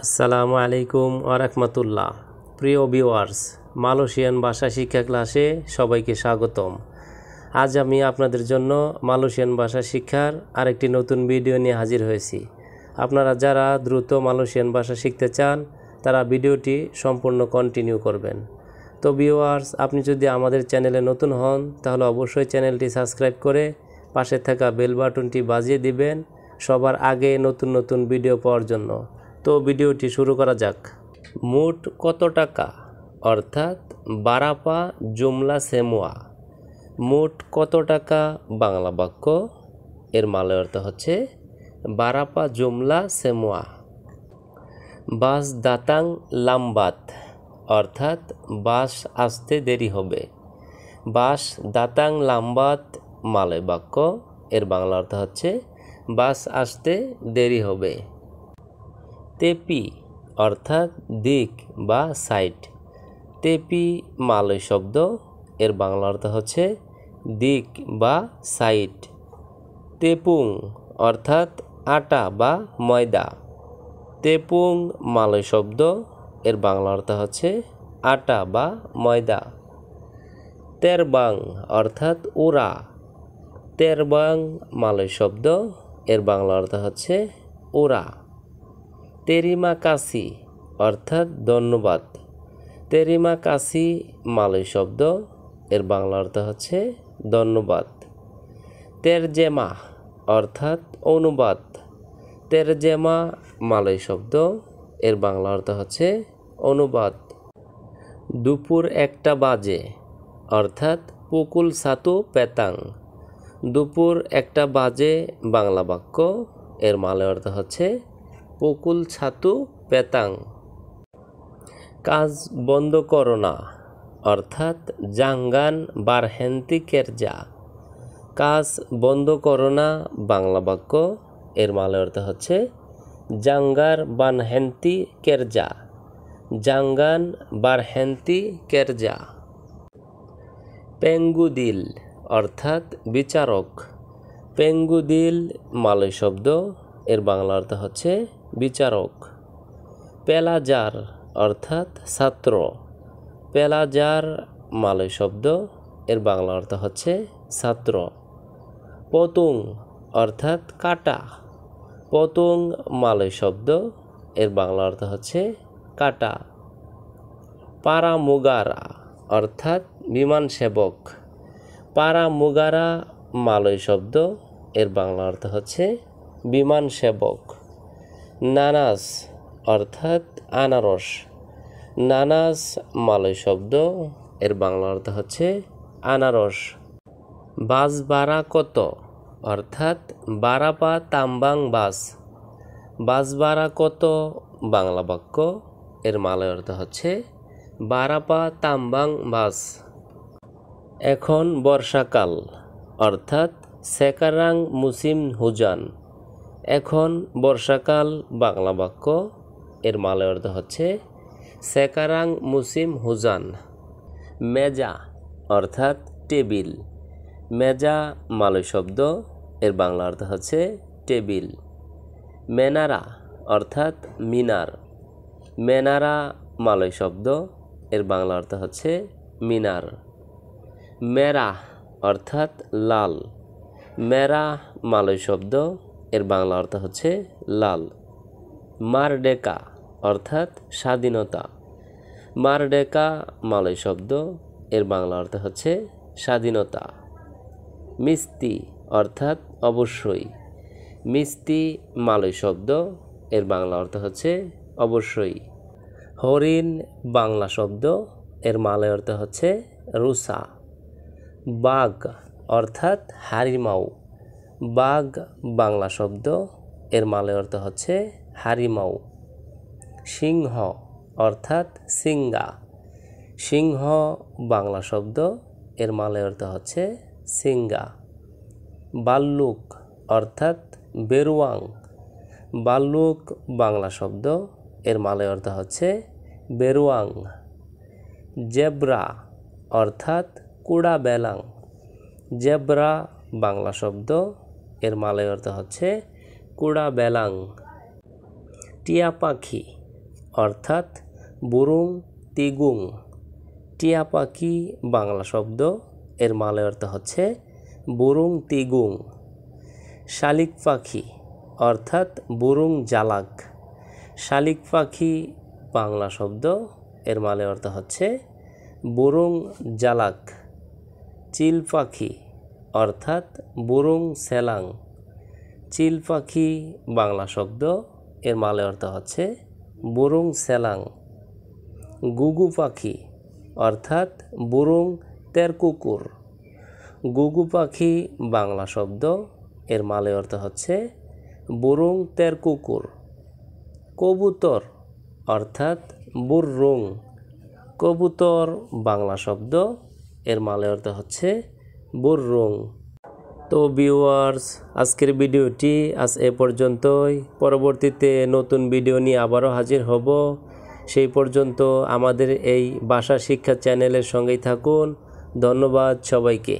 আসসালামু আলাইকুম ওয়া রাহমাতুল্লাহ। প্রিয় ভিউয়ার্স, মালয়েশিয়ান ভাষা শিক্ষা ক্লাসে সবাইকে স্বাগতম। আজ আমি আপনাদের জন্য মালয়েশিয়ান ভাষা শিক্ষার আরেকটি নতুন ভিডিও নিয়ে হাজির হয়েছি। আপনারা যারা দ্রুত মালয়েশিয়ান ভাষা শিখতে চান তারা ভিডিওটি সম্পূর্ণ কন্টিনিউ করবেন। তো ভিউয়ার্স, আপনি যদি আমাদের চ্যানেলে নতুন হন তাহলে অবশ্যই চ্যানেলটি সাবস্ক্রাইব করে পাশে থাকা বেল বাটনটি বাজিয়ে দিবেন সবার আগে নতুন নতুন ভিডিও পাওয়ার জন্য। তো ভিডিওটি শুরু করা যাক। মোট কত টাকা অর্থাৎ বারাপা জুমলা সেমুয়া। মোট কত টাকা বাংলা বাক্য, এর মালয় অর্থ হচ্ছে বারাপা জুমলা সেমুয়া। বাস দাতাং লাম্বাত অর্থাৎ বাস আসতে দেরি হবে। বাস দাতাং লাম্বাত মালয় বাক্য, এর বাংলা অর্থ হচ্ছে বাস আসতে দেরি হবে। তেপি অর্থাৎ দিক বা সাইড। তেপি মালয় শব্দ, এর বাংলা অর্থ হচ্ছে দিক বা সাইড। তেপুং অর্থাৎ আটা বা ময়দা। তেপুং মালয় শব্দ, এর বাংলা অর্থ হচ্ছে আটা বা ময়দা। তেরবাং অর্থাৎ উড়া। তেরবাং মালয় শব্দ, এর বাংলা অর্থ হচ্ছে উড়া। তেরিমা কাসি অর্থাৎ ধন্যবাদ। তেরিমা কাসি মালয় শব্দ, এর বাংলা অর্থ হচ্ছে ধন্যবাদ। তেরজেমা অর্থাৎ অনুবাদ। তেরজেমা মালয় শব্দ, এর বাংলা অর্থ হচ্ছে অনুবাদ। দুপুর 1টা বাজে অর্থাৎ পুকুল সাতু পেতাং। দুপুর 1টা বাজে বাংলা বাক্য, এর মালয় অর্থ হচ্ছে পুকুল ছাতু পেতাং। কাজ বন্ধ করো না অর্থাৎ জাঙ্গান বারহেন্তি কেরজা। কাজ বন্ধ করো না বাংলা বাক্য, এর মালয় অর্থ হচ্ছে জাঙ্গার বানহেন্তি কেরজা। জাঙ্গান বারহেন্তি কেরজা। পেঙ্গুদিল অর্থাৎ বিচারক। পেঙ্গুদিল মালয় শব্দ, এর বাংলা অর্থ হচ্ছে বিচারক। পেলাজার অর্থাৎ ছাত্র। পেলাজার মালয় শব্দ, এর বাংলা অর্থ হচ্ছে ছাত্র। পতুং অর্থাৎ কাটা। পতুং মালয় শব্দ, এর বাংলা অর্থ হচ্ছে কাটা। পারামুগারা অর্থাৎ বিমান সেবক। পারামুগারা মালয় শব্দ, এর বাংলা অর্থ হচ্ছে বিমান সেবক। নানাস অর্থাৎ আনারস। নানাস মালয় শব্দ, এর বাংলা অর্থ হচ্ছে আনারস। বাস ভাড়া কত অর্থাৎ বারাপা তাম্বাং বাস। বাস ভাড়া কত বাংলা বাক্য, এর মালয় অর্থ হচ্ছে বারাপা তাম্বাং বাস। এখন বর্ষাকাল অর্থাৎ সেকারাং মুসিম হুজান। এখন বর্ষাকাল বাংলা বাক্য, এর মালয় অর্থ হচ্ছে সেকারাং মুসিম হুজান। মেজা অর্থাৎ টেবিল। মেজা মালয় শব্দ, এর বাংলা অর্থ হচ্ছে টেবিল। মেনারা অর্থাৎ মিনার। মেনারা মালয় শব্দ, এর বাংলা অর্থ হচ্ছে মিনার। মেরা অর্থাৎ লাল। মেরা মালয় শব্দ, এর বাংলা অর্থ হচ্ছে লাল। মারডেকা অর্থাৎ স্বাধীনতা। মারডেকা মালয় শব্দ, এর বাংলা অর্থ হচ্ছে স্বাধীনতা। মিস্তি অর্থাৎ অবশ্যই। মিস্তি মালয় শব্দ, এর বাংলা অর্থ হচ্ছে অবশ্যই। হরিণ বাংলা শব্দ, এর মালয় অর্থ হচ্ছে রুসা। বাঘ অর্থাৎ হারিমাউ। বাঘ বাংলা শব্দ, এর মালয় অর্থ হচ্ছে হারিমাউ। সিংহ অর্থাৎ সিংহা। সিংহ বাংলা শব্দ, এর মালয় অর্থ হচ্ছে সিংহা। বাল্লুক অর্থাৎ বেরুয়াং। বাল্লুক বাংলা শব্দ, এর মালয় অর্থ হচ্ছে বেরুয়াং। জেব্রা অর্থাৎ কুড়া বেলাং। জেব্রা বাংলা শব্দ, এর মালয় অর্থ হচ্ছে কুড়া বেলাং। টিয়া পাখি অর্থাৎ বুরুং তিগুং। টিয়া পাখি বাংলা শব্দ, এর মালয় অর্থ হচ্ছে বুরুং তিগুং। শালিক পাখি অর্থাৎ বুরুং জালাক। শালিক পাখি বাংলা শব্দ, এর মালয় অর্থ হচ্ছে বুরুং জালাক। চিল পাখি অর্থাৎ বুরুং সেলাং। চিল পাখি বাংলা শব্দ, এর মালয় অর্থ হচ্ছে বুরুং সেলাং। গুগু পাখি অর্থাৎ বুরুং তেরকুকুর। গুগু পাখি বাংলা শব্দ, এর মালয় অর্থ হচ্ছে বুরুং তেরকুকুর। কবুতর অর্থাৎ বুররুং। কবুতর বাংলা শব্দ, এর মালয় অর্থ হচ্ছে বুররুং। তো ভিউয়ার্স, আজকের ভিডিওটি আজ এ পর্যন্তই। পরবর্তীতে নতুন ভিডিও নিয়ে আবারও হাজির হব। সেই পর্যন্ত আমাদের এই ভাষা শিক্ষা চ্যানেলের সঙ্গেই থাকুন। ধন্যবাদ সবাইকে।